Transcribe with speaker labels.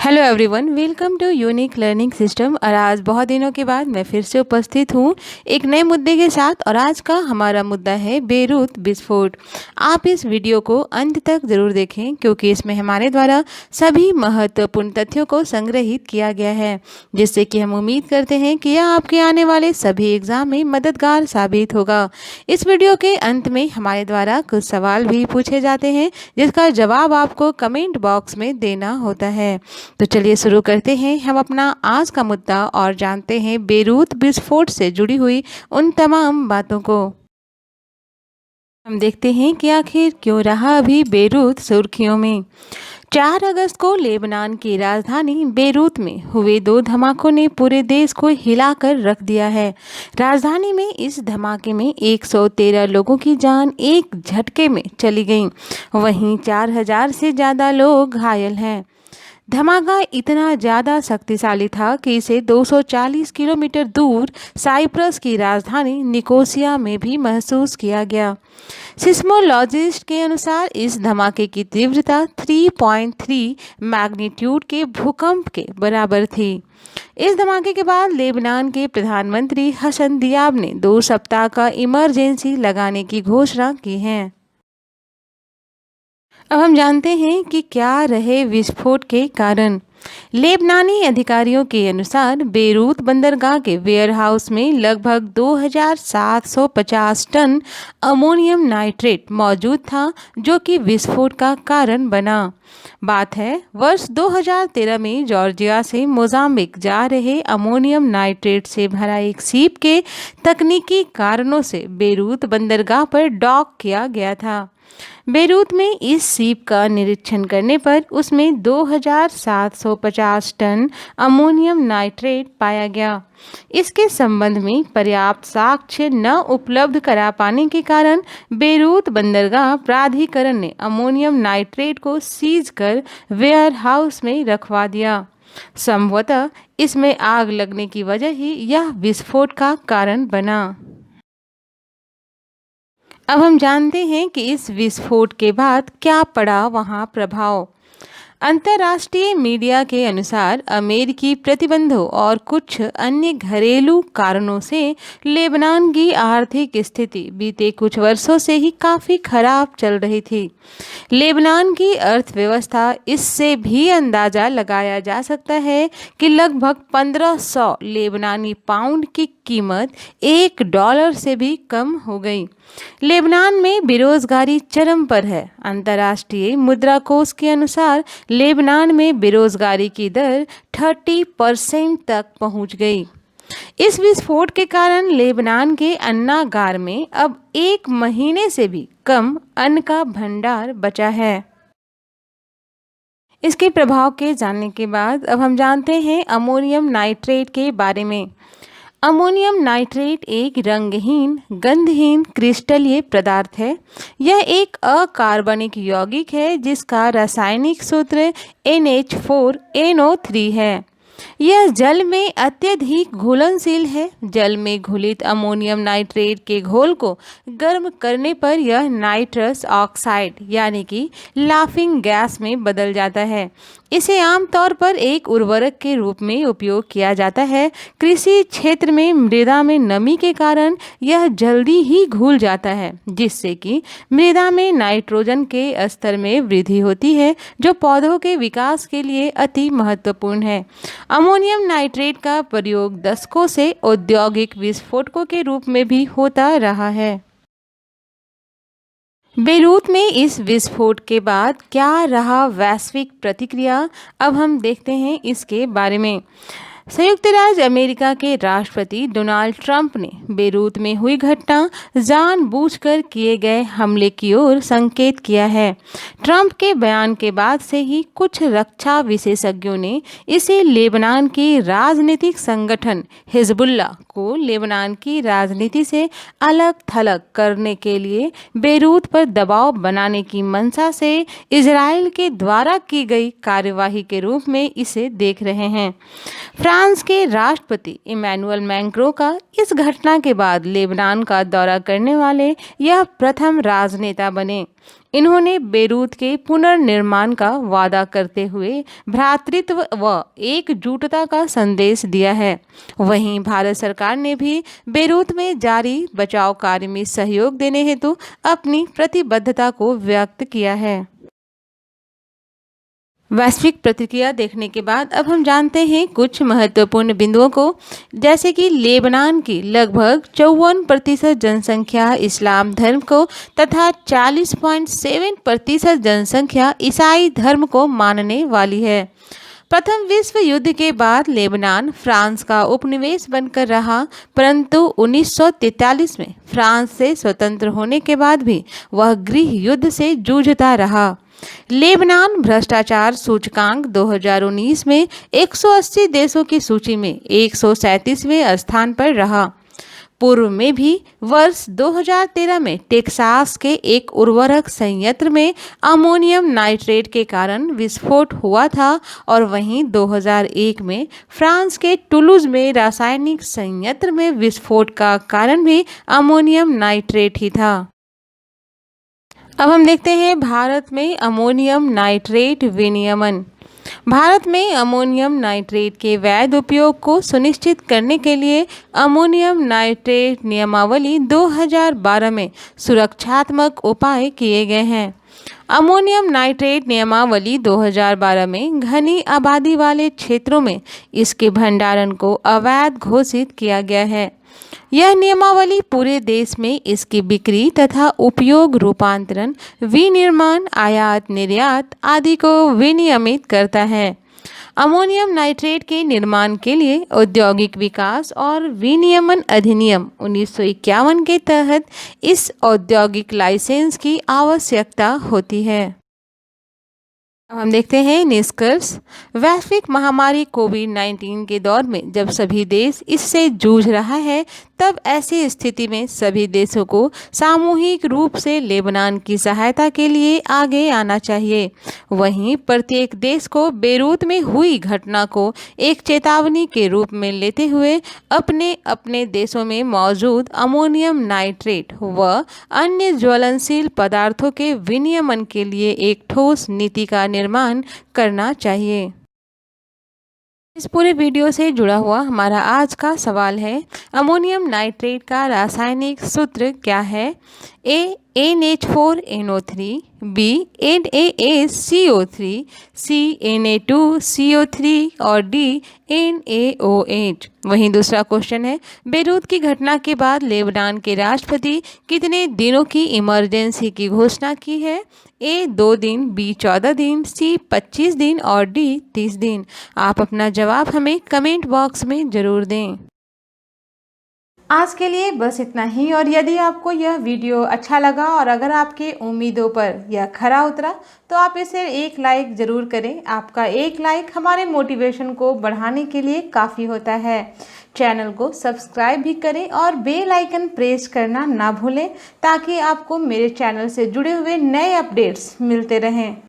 Speaker 1: Hello everyone, welcome to unique learning system. और आज बहुत दिनों के बाद मैं फिर से उपस्थित हूँ एक नए मुद्दे के साथ। और आज का हमारा मुद्दा है बेरूत विस्फोट। आप इस वीडियो को अंत तक ज़रूर देखें क्योंकि इसमें हमारे द्वारा सभी महत्वपूर्ण तथ्यों को संग्रहित किया गया है, जिससे कि हम उम्मीद करते हैं कि यह आपके आने वाले सभी एग्जाम में मददगार साबित होगा। इस वीडियो के अंत में हमारे द्वारा कुछ सवाल भी पूछे जाते हैं जिसका जवाब आपको कमेंट बॉक्स में देना होता है। तो चलिए शुरू करते हैं हम अपना आज का मुद्दा और जानते हैं बेरूत विस्फोट से जुड़ी हुई उन तमाम बातों को। हम देखते हैं कि आखिर क्यों रहा अभी बेरूत सुर्खियों में। 4 अगस्त को लेबनान की राजधानी बेरूत में हुए 2 धमाकों ने पूरे देश को हिलाकर रख दिया है। राजधानी में इस धमाके में 113 लोगों की जान एक झटके में चली गई, वहीं 4000 से ज़्यादा लोग घायल हैं। धमाका इतना ज़्यादा शक्तिशाली था कि इसे 240 किलोमीटर दूर साइप्रस की राजधानी निकोसिया में भी महसूस किया गया। सिस्मोलॉजिस्ट के अनुसार इस धमाके की तीव्रता 3.3 मैग्नीट्यूड के भूकंप के बराबर थी। इस धमाके के बाद लेबनान के प्रधानमंत्री हसन दियाब ने 2 सप्ताह का इमरजेंसी लगाने की घोषणा की है। अब हम जानते हैं कि क्या रहे विस्फोट के कारण। लेबनानी अधिकारियों के अनुसार बेरूत बंदरगाह के वेयरहाउस में लगभग 2750 टन अमोनियम नाइट्रेट मौजूद था, जो कि विस्फोट का कारण बना। बात है वर्ष 2013 में जॉर्जिया से मोजाम्बिक जा रहे अमोनियम नाइट्रेट से भरा एक सीप के तकनीकी कारणों से बेरूत बंदरगाह पर डॉक किया गया था। बेरूत में इस सीप का निरीक्षण करने पर उसमें 2750 टन अमोनियम नाइट्रेट पाया गया। इसके संबंध में पर्याप्त साक्ष्य न उपलब्ध करा पाने के कारण बेरूत बंदरगाह प्राधिकरण ने अमोनियम नाइट्रेट को सीज कर वेयर हाउस में रखवा दिया। संभवतः इसमें आग लगने की वजह ही यह विस्फोट का कारण बना। अब हम जानते हैं कि इस विस्फोट के बाद क्या पड़ा वहां प्रभाव। अंतर्राष्ट्रीय मीडिया के अनुसार अमेरिकी प्रतिबंधों और कुछ अन्य घरेलू कारणों से लेबनान की आर्थिक स्थिति बीते कुछ वर्षों से ही काफ़ी खराब चल रही थी। लेबनान की अर्थव्यवस्था इससे भी अंदाज़ा लगाया जा सकता है कि लगभग 1500 लेबनानी पाउंड की कीमत $1 से भी कम हो गई। लेबनान में बेरोजगारी चरम पर है। अंतर्राष्ट्रीय मुद्रा कोष के अनुसार लेबनान में बेरोजगारी की दर 30% तक पहुंच गई। इस विस्फोट के कारण लेबनान के अन्नागार में अब 1 महीने से भी कम अन्न का भंडार बचा है। इसके प्रभाव के जानने के बाद अब हम जानते हैं अमोनियम नाइट्रेट के बारे में। अमोनियम नाइट्रेट एक रंगहीन, गंधहीन क्रिस्टलीय पदार्थ है। यह एक अकार्बनिक यौगिक है जिसका रासायनिक सूत्र NH4NO3 है। यह जल में अत्यधिक घुलनशील है। जल में घुलित अमोनियम नाइट्रेट के घोल को गर्म करने पर यह नाइट्रस ऑक्साइड यानी कि लाफिंग गैस में बदल जाता है। इसे आमतौर पर एक उर्वरक के रूप में उपयोग किया जाता है। कृषि क्षेत्र में मृदा में नमी के कारण यह जल्दी ही घुल जाता है, जिससे कि मृदा में नाइट्रोजन के स्तर में वृद्धि होती है, जो पौधों के विकास के लिए अति महत्वपूर्ण है। अमोनियम नाइट्रेट का प्रयोग दशकों से औद्योगिक विस्फोटकों के रूप में भी होता रहा है। बेरूत में इस विस्फोट के बाद क्या रहा वैश्विक प्रतिक्रिया, अब हम देखते हैं इसके बारे में। संयुक्त राज्य अमेरिका के राष्ट्रपति डोनाल्ड ट्रंप ने बेरूत में हुई घटना जानबूझकर किए गए हमले की ओर संकेत किया है। ट्रंप के बयान के बाद से ही कुछ रक्षा विशेषज्ञों ने इसे लेबनान के राजनीतिक संगठन हिजबुल्लाह को लेबनान की राजनीति से अलग थलग करने के लिए बेरूत पर दबाव बनाने की मंशा से इजराइल के द्वारा की गई कार्यवाही के रूप में इसे देख रहे हैं। फ्रांस के राष्ट्रपति इमैनुअल मैक्रों का इस घटना के बाद लेबनान का दौरा करने वाले यह प्रथम राजनेता बने। इन्होंने बेरूत के पुनर्निर्माण का वादा करते हुए भ्रातृत्व व एकजुटता का संदेश दिया है। वहीं भारत सरकार ने भी बेरूत में जारी बचाव कार्य में सहयोग देने हेतु अपनी प्रतिबद्धता को व्यक्त किया है। वैश्विक प्रतिक्रिया देखने के बाद अब हम जानते हैं कुछ महत्वपूर्ण बिंदुओं को, जैसे कि लेबनान की लगभग 54% जनसंख्या इस्लाम धर्म को तथा 40.7% जनसंख्या ईसाई धर्म को मानने वाली है। प्रथम विश्व युद्ध के बाद लेबनान फ्रांस का उपनिवेश बनकर रहा, परंतु 1943 में फ्रांस से स्वतंत्र होने के बाद भी वह गृह युद्ध से जूझता रहा। लेबनान भ्रष्टाचार सूचकांक 2019 में 180 देशों की सूची में 137वें स्थान पर रहा। पूर्व में भी वर्ष 2013 में टेक्सास के एक उर्वरक संयंत्र में अमोनियम नाइट्रेट के कारण विस्फोट हुआ था और वहीं 2001 में फ्रांस के टुलूज में रासायनिक संयंत्र में विस्फोट का कारण भी अमोनियम नाइट्रेट ही था। अब हम देखते हैं भारत में अमोनियम नाइट्रेट विनियमन। भारत में अमोनियम नाइट्रेट के वैध उपयोग को सुनिश्चित करने के लिए अमोनियम नाइट्रेट नियमावली 2012 में सुरक्षात्मक उपाय किए गए हैं। अमोनियम नाइट्रेट नियमावली 2012 में घनी आबादी वाले क्षेत्रों में इसके भंडारण को अवैध घोषित किया गया है। यह नियमावली पूरे देश में इसकी बिक्री तथा उपयोग, रूपांतरण, विनिर्माण, आयात, निर्यात आदि को विनियमित करता है। अमोनियम नाइट्रेट के निर्माण के लिए औद्योगिक विकास और विनियमन अधिनियम 1951 के तहत इस औद्योगिक लाइसेंस की आवश्यकता होती है। अब हम देखते हैं निष्कर्ष। वैश्विक महामारी कोविड-19 के दौर में जब सभी देश इससे जूझ रहा है, तब ऐसी स्थिति में सभी देशों को सामूहिक रूप से लेबनान की सहायता के लिए आगे आना चाहिए। वहीं प्रत्येक देश को बेरूत में हुई घटना को एक चेतावनी के रूप में लेते हुए अपने अपने देशों में मौजूद अमोनियम नाइट्रेट व अन्य ज्वलनशील पदार्थों के विनियमन के लिए एक ठोस नीति का निर्माण करना चाहिए। इस पूरे वीडियो से जुड़ा हुआ हमारा आज का सवाल है, अमोनियम नाइट्रेट का रासायनिक सूत्र क्या है? ए NH4NO3, B NaACO3, C Na2CO3 और D NaOH। वहीं दूसरा क्वेश्चन है, बेरूत की घटना के बाद लेबनान के राष्ट्रपति कितने दिनों की इमरजेंसी की घोषणा की है? A 2 दिन, B 14 दिन, C 25 दिन और D 30 दिन। आप अपना जवाब हमें कमेंट बॉक्स में ज़रूर दें। आज के लिए बस इतना ही, और यदि आपको यह वीडियो अच्छा लगा और अगर आपके उम्मीदों पर यह खरा उतरा तो आप इसे एक लाइक ज़रूर करें। आपका एक लाइक हमारे मोटिवेशन को बढ़ाने के लिए काफ़ी होता है। चैनल को सब्सक्राइब भी करें और बेल आइकन प्रेस करना ना भूलें, ताकि आपको मेरे चैनल से जुड़े हुए नए अपडेट्स मिलते रहें।